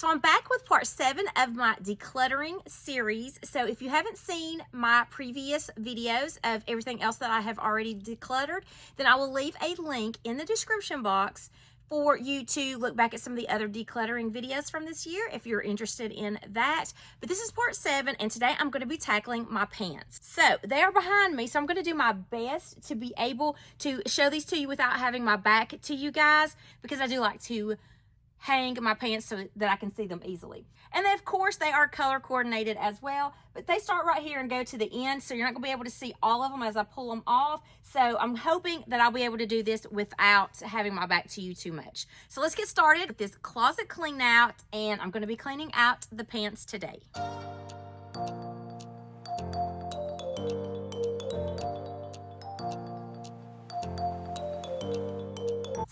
So I'm back with part 7 of my decluttering series. So if you haven't seen my previous videos of everything else that I have already decluttered, then I will leave a link in the description box for you to look back at some of the other decluttering videos from this year if you're interested in that. But this is part 7, and today I'm going to be tackling my pants. So they are behind me, so I'm going to do my best to be able to show these to you without having my back to you guys, because I do like to hang my pants so that I can see them easily. And then, of course, they are color coordinated as well, but they start right here and go to the end, so you're not gonna be able to see all of them as I pull them off. So I'm hoping that I'll be able to do this without having my back to you too much. So let's get started with this closet clean out, and I'm gonna be cleaning out the pants today.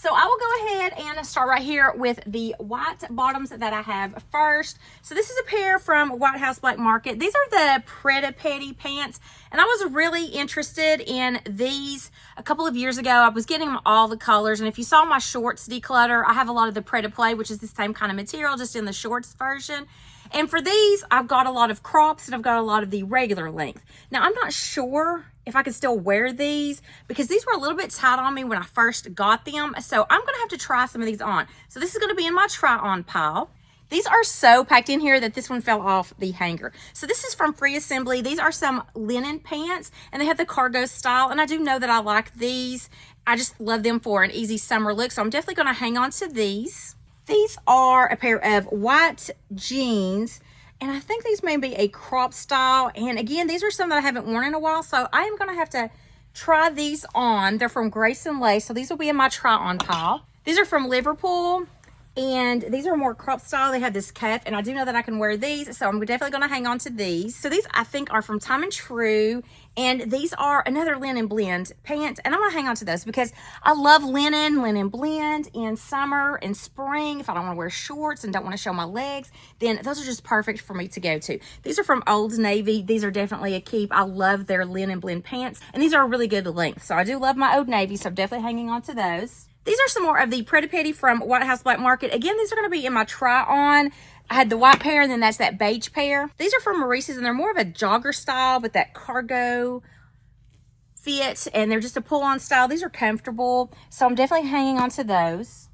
So I will go ahead and start right here with the white bottoms that I have first. So this is a pair from White House Black Market. These are the Pretty Petty pants, and I was really interested in these a couple of years ago. I was getting them all the colors, and if you saw my shorts declutter, I have a lot of the Pretty Play, which is the same kind of material, just in the shorts version. And for these, I've got a lot of crops and I've got a lot of the regular length. Now, I'm not sure if I can still wear these because these were a little bit tight on me when I first got them. So I'm going to have to try some of these on. So this is going to be in my try-on pile. These are so packed in here that this one fell off the hanger. So this is from Free Assembly. These are some linen pants, and they have the cargo style. And I do know that I like these. I just love them for an easy summer look. So I'm definitely going to hang on to these. These are a pair of white jeans, and I think these may be a crop style. And again, these are some that I haven't worn in a while, so I am going to have to try these on. They're from Grace and Lace, so these will be in my try-on pile. These are from Liverpool, and these are more crop style. They have this cuff, and I do know that I can wear these, so I'm definitely going to hang on to these. So these, I think, are from Time and True, and these are another linen blend pants, and I'm going to hang on to those because I love linen blend in summer and spring. If I don't want to wear shorts and don't want to show my legs, then those are just perfect for me to go to. These are from Old Navy. These are definitely a keep. I love their linen blend pants, and these are a really good length. So I do love my Old Navy, so I'm definitely hanging on to those. These are some more of the Pretty Petty from White House Black Market. Again, these are going to be in my try-on. I had the white pair, and then that's that beige pair. These are from Maurice's, and they're more of a jogger style, but that cargo fit, and they're just a pull-on style. These are comfortable, so I'm definitely hanging on to those.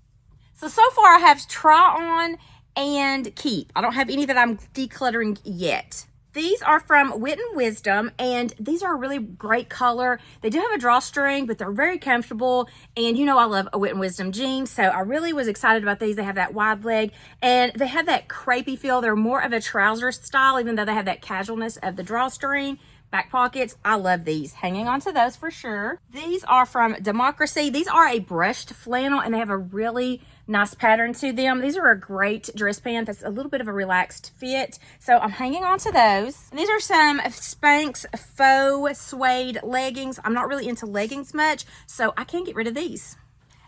So far I have try-on and keep. I don't have any that I'm decluttering yet. These are from Wit and Wisdom, and these are a really great color. They do have a drawstring, but they're very comfortable. And you know I love a Wit and Wisdom jeans, so I really was excited about these. They have that wide leg, and they have that crepey feel. They're more of a trouser style, even though they have that casualness of the drawstring. Back pockets, I love these. Hanging on to those for sure. These are from Democracy. These are a brushed flannel, and they have a really nice pattern to them. These are a great dress pant that's a little bit of a relaxed fit, so I'm hanging on to those. And these are some Spanx faux suede leggings. I'm not really into leggings much, so I can't get rid of these.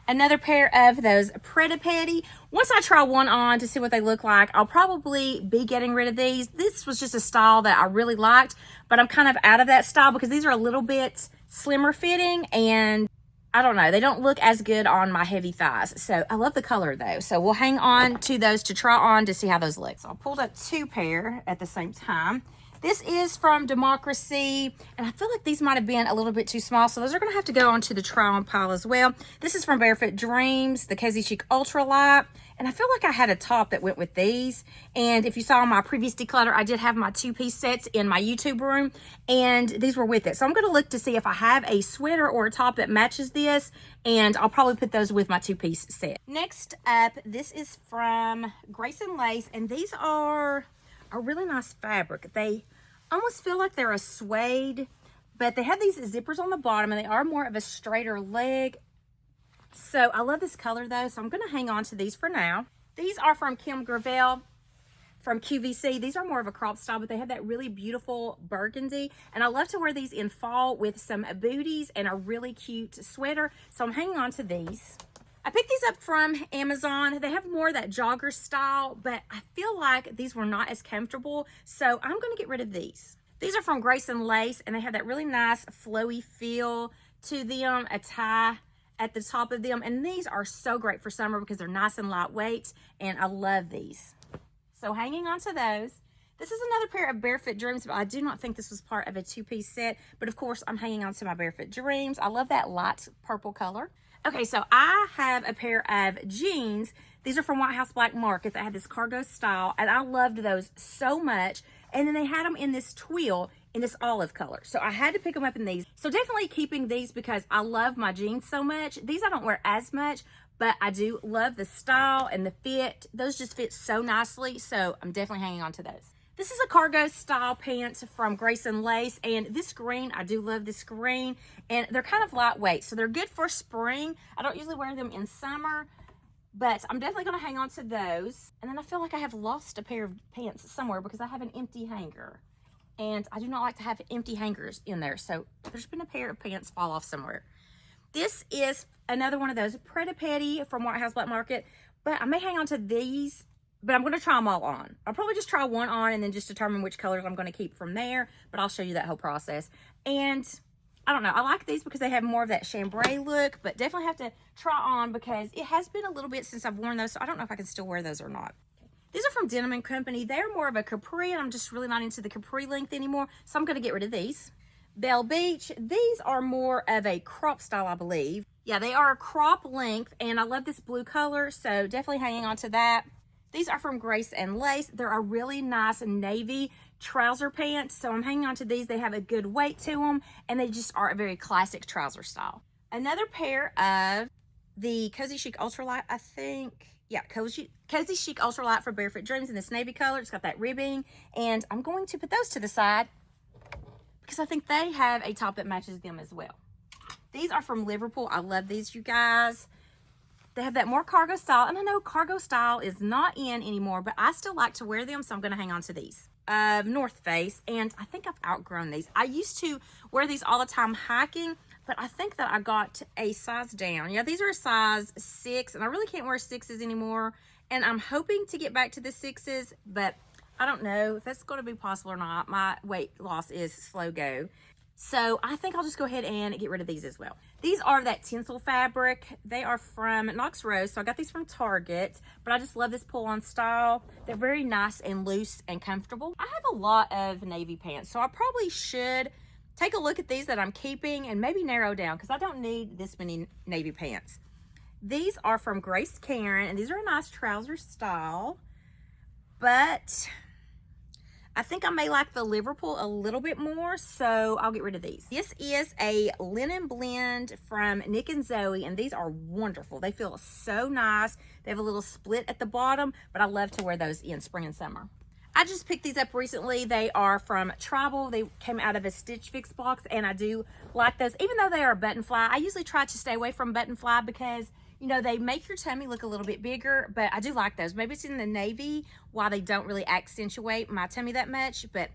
Another pair of those Pretty Petty. Once I try one on to see what they look like, I'll probably be getting rid of these. This was just a style that I really liked, but I'm kind of out of that style because these are a little bit slimmer fitting, and I don't know, they don't look as good on my heavy thighs. So I love the color though. So we'll hang on to those to try on to see how those look. So I pulled up 2 pair at the same time. This is from Democracy, and I feel like these might have been a little bit too small, so those are going to have to go onto the try-on pile as well. This is from Barefoot Dreams, the Cozy Chic Ultralight, and I feel like I had a top that went with these. And if you saw my previous declutter, I did have my 2-piece sets in my YouTube room, and these were with it. So I'm going to look to see if I have a sweater or a top that matches this, and I'll probably put those with my 2-piece set. Next up, this is from Grace and Lace, and these are a really nice fabric. They almost feel like they're a suede, but they have these zippers on the bottom, and they are more of a straighter leg. So I love this color though, so I'm going to hang on to these for now. These are from Kim Gravel from QVC. These are more of a crop style, but they have that really beautiful burgundy, and I love to wear these in fall with some booties and a really cute sweater, so I'm hanging on to these. I picked these up from Amazon. They have more of that jogger style, but I feel like these were not as comfortable, so I'm going to get rid of these. These are from Grace and Lace, and they have that really nice flowy feel to them, a tie at the top of them, and these are so great for summer because they're nice and lightweight, and I love these. So hanging on to those. This is another pair of Barefoot Dreams, but I do not think this was part of a two-piece set. But of course, I'm hanging on to my Barefoot Dreams. I love that light purple color. Okay, so I have a pair of jeans. These are from White House Black Market. They had this cargo style, and I loved those so much. And then they had them in this twill in this olive color. So I had to pick them up in these. So definitely keeping these because I love my jeans so much. These I don't wear as much, but I do love the style and the fit. Those just fit so nicely, so I'm definitely hanging on to those. This is a cargo style pants from Grace and Lace, and this green, I do love this green, and they're kind of lightweight, so they're good for spring. I don't usually wear them in summer, but I'm definitely going to hang on to those. And then I feel like I have lost a pair of pants somewhere because I have an empty hanger, and I do not like to have empty hangers in there, so there's been a pair of pants fall off somewhere. This is another one of those Pretty Petty from White House Black Market, but I may hang on to these, but I'm going to try them all on. I'll probably just try one on and then just determine which colors I'm going to keep from there, but I'll show you that whole process. And I don't know, I like these because they have more of that chambray look, but definitely have to try on because it has been a little bit since I've worn those, so I don't know if I can still wear those or not. These are from Denim & Company. They're more of a capri, and I'm just really not into the capri length anymore, so I'm going to get rid of these. Belle Beach, these are more of a crop style, I believe. Yeah, they are a crop length, and I love this blue color, so definitely hanging on to that. These are from Grace and Lace. They're a really nice navy trouser pants, so I'm hanging on to these. They have a good weight to them, and they just are a very classic trouser style. Another pair of the Cozy Chic Ultralight, I think. Yeah, Cozy Chic Ultralight for Barefoot Dreams in this navy color. It's got that ribbing, and I'm going to put those to the side because I think they have a top that matches them as well. These are from Liverpool. I love these, you guys. They have that more cargo style, and I know cargo style is not in anymore, but I still like to wear them, so I'm going to hang on to these. North Face, and I think I've outgrown these. I used to wear these all the time hiking, but I think that I got a size down. Yeah, these are a size 6, and I really can't wear 6s anymore, and I'm hoping to get back to the 6s, but I don't know if that's going to be possible or not. My weight loss is slow go. So I think I'll just go ahead and get rid of these as well. These are that tinsel fabric. They are from Knox Rose. So I got these from Target, but I just love this pull-on style. They're very nice and loose and comfortable. I have a lot of navy pants, so I probably should take a look at these that I'm keeping and maybe narrow down because I don't need this many navy pants. These are from Grace Karen, and these are a nice trouser style, but I think I may like the Liverpool a little bit more, so I'll get rid of these. This is a linen blend from Nick and Zoe, and these are wonderful. They feel so nice. They have a little split at the bottom, but I love to wear those in spring and summer. I just picked these up recently. They are from Tribal. They came out of a Stitch Fix box, and I do like those. Even though they are button fly, I usually try to stay away from button fly because, you know, they make your tummy look a little bit bigger, but I do like those. Maybe it's in the navy why they don't really accentuate my tummy that much, but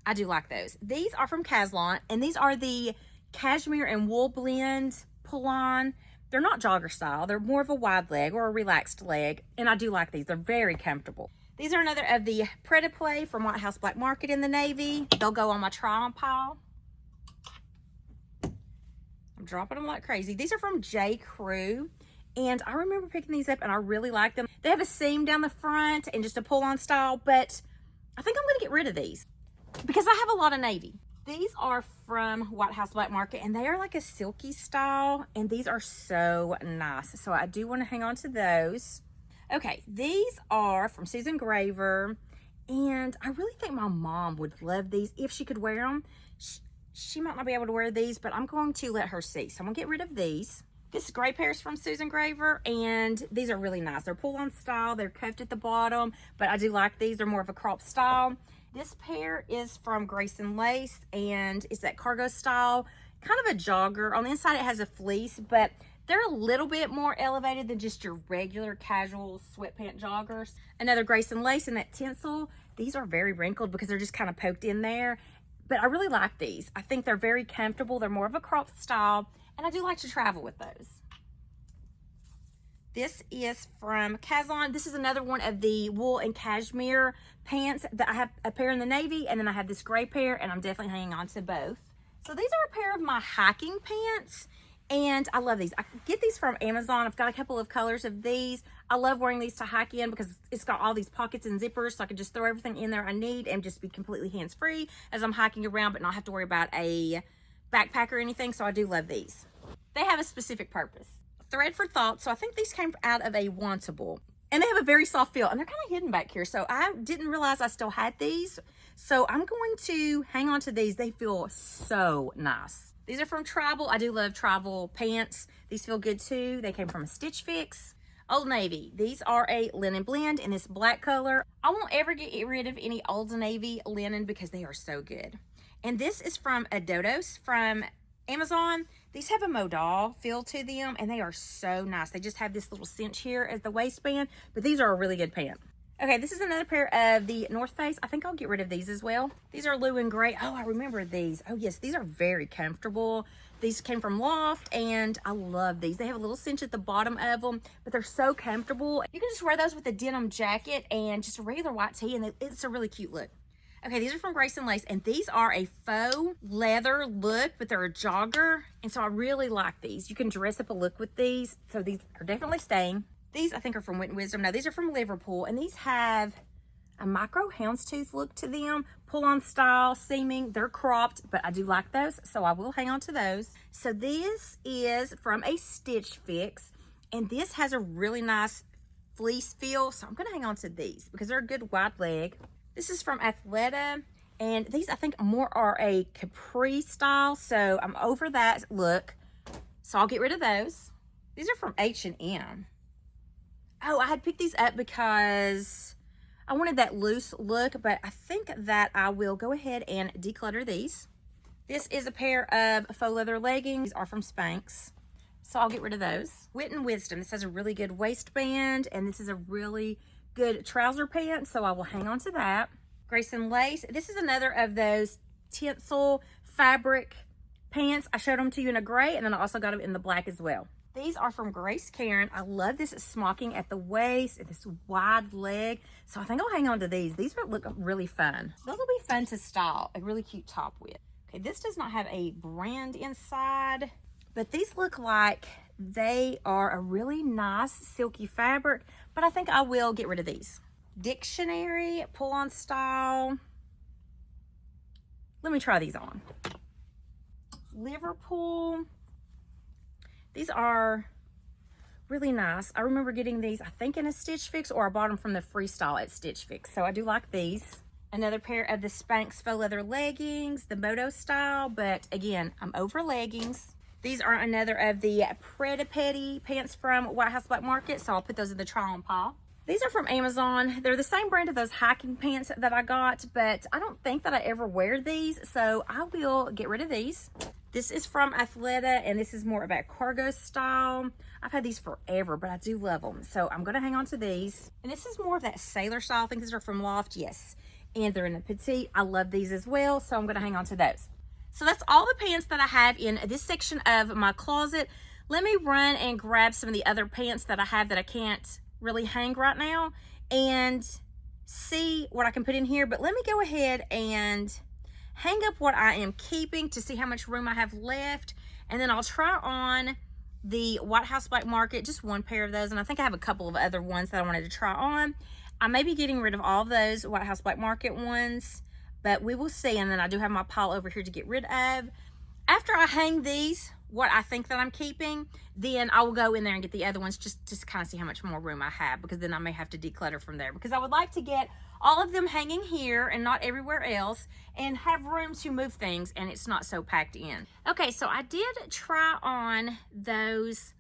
I do like those. These are from Caslon, and these are the cashmere and wool blend pull-on. They're not jogger style. They're more of a wide leg or a relaxed leg, and I do like these. They're very comfortable. These are another of the Pretty Play from White House Black Market in the navy. They'll go on my try-on pile. I'm dropping them like crazy. These are from J. Crew. And I remember picking these up and I really like them. They have a seam down the front and just a pull-on style, but I think I'm going to get rid of these because I have a lot of navy. These are from White House Black Market, and they are like a silky style, and these are so nice. So I do want to hang on to those. Okay, these are from Susan Graver, and I really think my mom would love these if she could wear them. She might not be able to wear these, but I'm going to let her see. So I'm going to get rid of these. This gray pair is from Susan Graver, and these are really nice. They're pull-on style. They're cuffed at the bottom, but I do like these. They're more of a crop style. This pair is from Grace and Lace, and it's that cargo style, kind of a jogger. On the inside, it has a fleece, but they're a little bit more elevated than just your regular casual sweatpant joggers. Another Grace and Lace in that tinsel. These are very wrinkled because they're just kind of poked in there, but I really like these. I think they're very comfortable. They're more of a crop style, and I do like to travel with those. This is from Caslon. This is another one of the wool and cashmere pants that I have a pair in the navy, and then I have this gray pair, and I'm definitely hanging on to both. So these are a pair of my hiking pants, and I love these. I get these from Amazon. I've got a couple of colors of these. I love wearing these to hike in because it's got all these pockets and zippers, so I can just throw everything in there I need and just be completely hands-free as I'm hiking around, but not have to worry about a backpack or anything. So I do love these. They have a specific purpose. Thread for thought. So I think these came out of a wantable. And they have a very soft feel, and they're kind of hidden back here. So I didn't realize I still had these. So I'm going to hang on to these. They feel so nice. These are from Tribal. I do love Tribal pants. These feel good too. They came from a Stitch Fix. Old Navy. These are a linen blend in this black color. I won't ever get rid of any Old Navy linen because they are so good. And this is from Adodos from Amazon. These have a modal feel to them, and they are so nice. They just have this little cinch here as the waistband, but these are a really good pant. Okay, this is another pair of the North Face. I think I'll get rid of these as well. These are blue and gray. Oh, I remember these. Oh yes, these are very comfortable. These came from Loft, and I love these. They have a little cinch at the bottom of them, but they're so comfortable. You can just wear those with a denim jacket and just a regular white tee, and it's a really cute look. Okay, these are from Grace and Lace, and these are a faux leather look, but they're a jogger, and so I really like these. You can dress up a look with these, so these are definitely staying. These, I think, are from Wit and Wisdom. No, these are from Liverpool, and these have a micro houndstooth look to them, pull-on style, seaming. They're cropped, but I do like those, so I will hang on to those. So this is from a Stitch Fix, and this has a really nice fleece feel, so I'm going to hang on to these because they're a good wide leg. This is from Athleta, and these I think more are a capri style, so I'm over that look, so I'll get rid of those. These are from H&M. Oh, I had picked these up because I wanted that loose look, but I think that I will go ahead and declutter these. This is a pair of faux leather leggings. These are from Spanx, so I'll get rid of those. Wit and Wisdom. This has a really good waistband, and this is a really good trouser pant, so I will hang on to that. Grace and Lace. This is another of those tinsel fabric pants. I showed them to you in a gray, and then I also got them in the black as well. These are from Grace Karen. I love this smocking at the waist and this wide leg, so I think I'll hang on to these. These look really fun. Those will be fun to style a really cute top with. Okay, this does not have a brand inside, but these look like they are a really nice silky fabric, but I think I will get rid of these. Dictionary, pull-on style. Let me try these on. Liverpool. These are really nice. I remember getting these, I think, in a Stitch Fix, or I bought them from the Freestyle at Stitch Fix, so I do like these. Another pair of the Spanx faux leather leggings, the Moto style, but again, I'm over leggings. These are another of the Pretty Petty pants from White House Black Market, so I'll put those in the try-on pile. These are from Amazon. They're the same brand of those hiking pants that I got, but I don't think that I ever wear these, so I will get rid of these. This is from Athleta, and this is more of a cargo style. I've had these forever, but I do love them, so I'm going to hang on to these. And this is more of that sailor style. I think these are from Loft, yes. And they're in a petite. I love these as well, so I'm going to hang on to those. So that's all the pants that I have in this section of my closet. Let me run and grab some of the other pants that I have that I can't really hang right now and see what I can put in here. But let me go ahead and hang up what I am keeping to see how much room I have left. And then I'll try on the White House Black Market, just one pair of those. And I think I have a couple of other ones that I wanted to try on. I may be getting rid of all of those White House Black Market ones, but we will see. And then I do have my pile over here to get rid of. After I hang these, what I think that I'm keeping, then I will go in there and get the other ones just to kind of see how much more room I have, because then I may have to declutter from there, because I would like to get all of them hanging here and not everywhere else and have room to move things and it's not so packed in. Okay, so I did try on those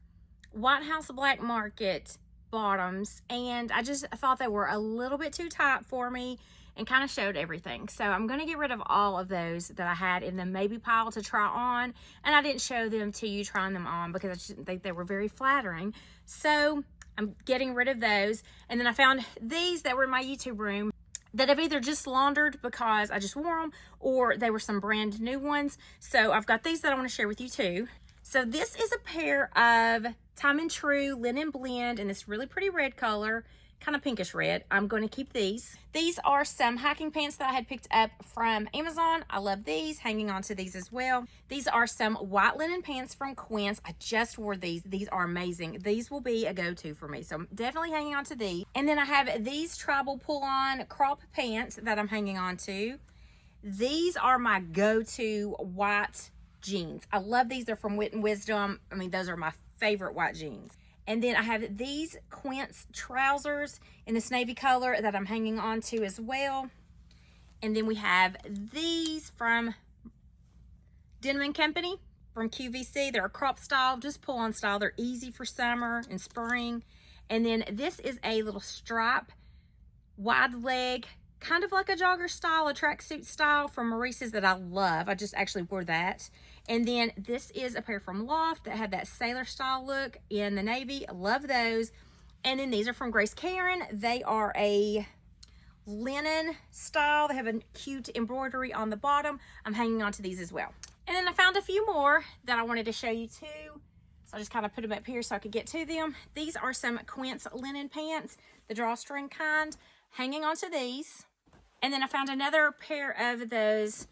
White House Black Market bottoms, and I just thought they were a little bit too tight for me and kind of showed everything. So I'm going to get rid of all of those that I had in the maybe pile to try on, and I didn't show them to you trying them on because I just didn't think they were very flattering. So I'm getting rid of those. And then I found these that were in my YouTube room that I've either just laundered because I just wore them, or they were some brand new ones. So I've got these that I want to share with you too. So this is a pair of Time and True linen blend in this really pretty red color. kind of pinkish red. I'm going to keep these. These are some hiking pants that I had picked up from Amazon. I love these, hanging on to these as well. These are some white linen pants from Quince. I just wore these. These are amazing. These will be a go-to for me, so I'm definitely hanging on to these. And then I have these tribal pull-on crop pants that I'm hanging on to. These are my go-to white jeans. I love these. They're from Wit and Wisdom. I mean, those are my favorite white jeans. And then I have these Quince trousers in this navy color that I'm hanging on to as well. And then we have these from Denim & Company from QVC. They're a crop style, just pull-on style. They're easy for summer and spring. And then this is a little stripe, wide leg, kind of like a jogger style, a tracksuit style from Maurice's that I love. I just actually wore that. And then this is a pair from Loft that had that sailor style look in the navy. I love those. And then these are from Grace Karen. They are a linen style. They have a cute embroidery on the bottom. I'm hanging on to these as well. And then I found a few more that I wanted to show you too. So I just kind of put them up here so I could get to them. These are some Quince linen pants, the drawstring kind, hanging on to these. And then I found another pair of those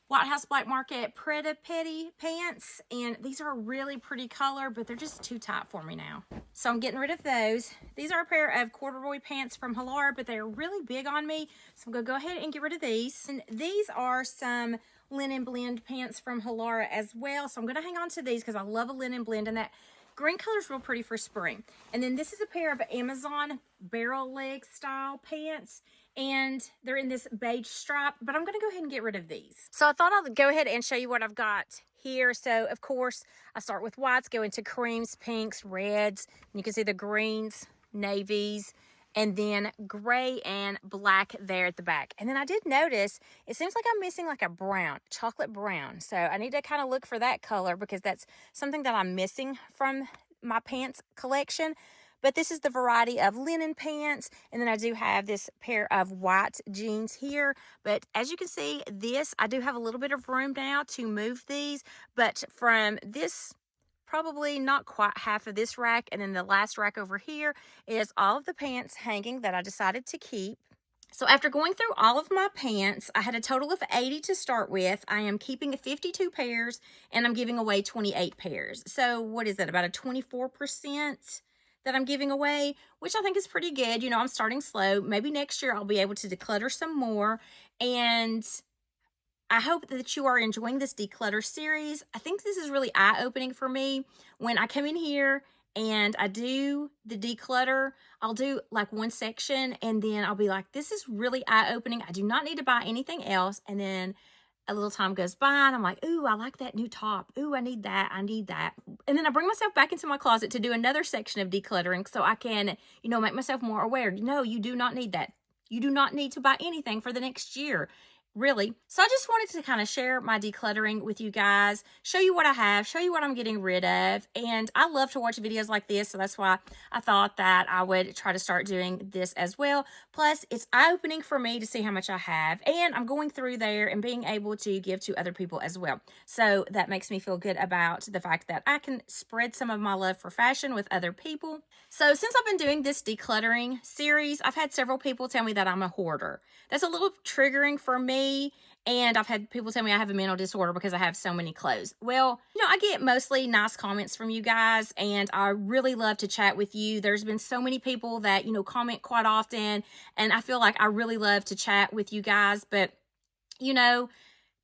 White House Black Market Preta Petty pants, and these are a really pretty color, but they're just too tight for me now. So I'm getting rid of those. These are a pair of corduroy pants from Hilar, but they're really big on me, so I'm gonna go ahead and get rid of these. And these are some linen blend pants from Hilar as well, so I'm gonna hang on to these because I love a linen blend, and that green color is real pretty for spring. And then this is a pair of Amazon barrel leg style pants, and they're in this beige stripe, but I'm gonna go ahead and get rid of these. So I thought I'll go ahead and show you what I've got here. So of course I start with whites, go into creams, pinks, reds, and you can see the greens, navies, and then gray and black there at the back. And then I did notice it seems like I'm missing like a brown, chocolate brown. So I need to kind of look for that color because that's something that I'm missing from my pants collection. But this is the variety of linen pants. And then I do have this pair of white jeans here. But as you can see, this, I do have a little bit of room now to move these. But from this, probably not quite half of this rack. And then the last rack over here is all of the pants hanging that I decided to keep. So after going through all of my pants, I had a total of 80 to start with. I am keeping 52 pairs and I'm giving away 28 pairs. So what is that, about a 24%? That I'm giving away, which I think is pretty good. You know, I'm starting slow. Maybe next year I'll be able to declutter some more. And I hope that you are enjoying this declutter series. I think this is really eye-opening for me. When I come in here and I do the declutter, I'll do like one section and then I'll be like, this is really eye-opening. I do not need to buy anything else. And then a little time goes by and I'm like, ooh, I like that new top. Ooh, I need that. I need that. And then I bring myself back into my closet to do another section of decluttering so I can, you know, make myself more aware. No, you do not need that. You do not need to buy anything for the next year. Really. So I just wanted to kind of share my decluttering with you guys, show you what I have, show you what I'm getting rid of. And I love to watch videos like this. So that's why I thought that I would try to start doing this as well. Plus, it's eye-opening for me to see how much I have. And I'm going through there and being able to give to other people as well. So that makes me feel good about the fact that I can spread some of my love for fashion with other people. So since I've been doing this decluttering series, I've had several people tell me that I'm a hoarder. That's a little triggering for me. And I've had people tell me I have a mental disorder because I have so many clothes. Well, you know, I get mostly nice comments from you guys and I really love to chat with you. There's been so many people that, you know, comment quite often and I feel like I really love to chat with you guys. But, you know,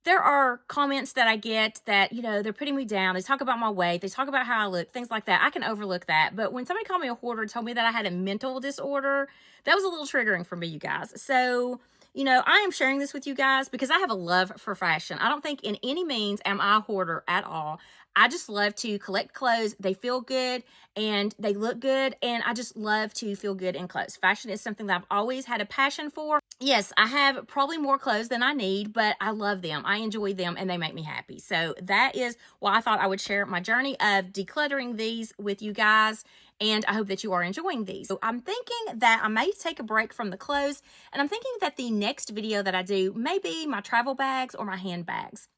there are comments that I get that, you know, they're putting me down. They talk about my weight. They talk about how I look, things like that. I can overlook that. But when somebody called me a hoarder and told me that I had a mental disorder, that was a little triggering for me, you guys. So, you know, I am sharing this with you guys because I have a love for fashion. I don't think in any means am I a hoarder at all. I just love to collect clothes. They feel good and they look good. And I just love to feel good in clothes. Fashion is something that I've always had a passion for. Yes, I have probably more clothes than I need, but I love them. I enjoy them and they make me happy. So that is why I thought I would share my journey of decluttering these with you guys. And I hope that you are enjoying these. So I'm thinking that I may take a break from the clothes. And I'm thinking that the next video that I do may be my travel bags or my handbags.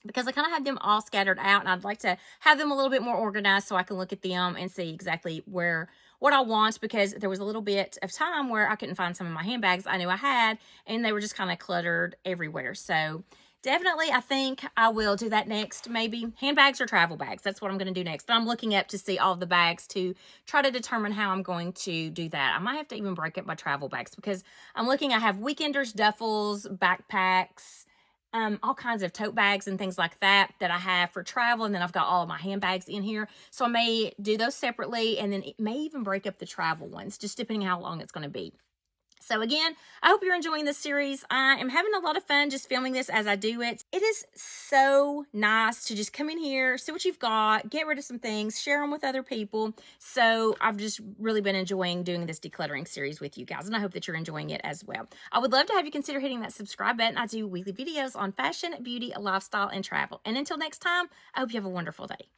Because I kind of have them all scattered out and I'd like to have them a little bit more organized so I can look at them and see exactly where what I want, because there was a little bit of time where I couldn't find some of my handbags I knew I had, and they were just kind of cluttered everywhere. So definitely, I think I will do that next. Maybe handbags or travel bags. That's what I'm going to do next. But I'm looking up to see all the bags to try to determine how I'm going to do that. I might have to even break up my travel bags, because I'm looking, I have weekenders, duffels, backpacks, all kinds of tote bags and things like that I have for travel. And then I've got all of my handbags in here. So I may do those separately, and then it may even break up the travel ones, just depending how long it's going to be. So again, I hope you're enjoying this series. I am having a lot of fun just filming this as I do it. It is so nice to just come in here, see what you've got, get rid of some things, share them with other people. So I've just really been enjoying doing this decluttering series with you guys, and I hope that you're enjoying it as well. I would love to have you consider hitting that subscribe button. I do weekly videos on fashion, beauty, lifestyle, and travel. And until next time, I hope you have a wonderful day.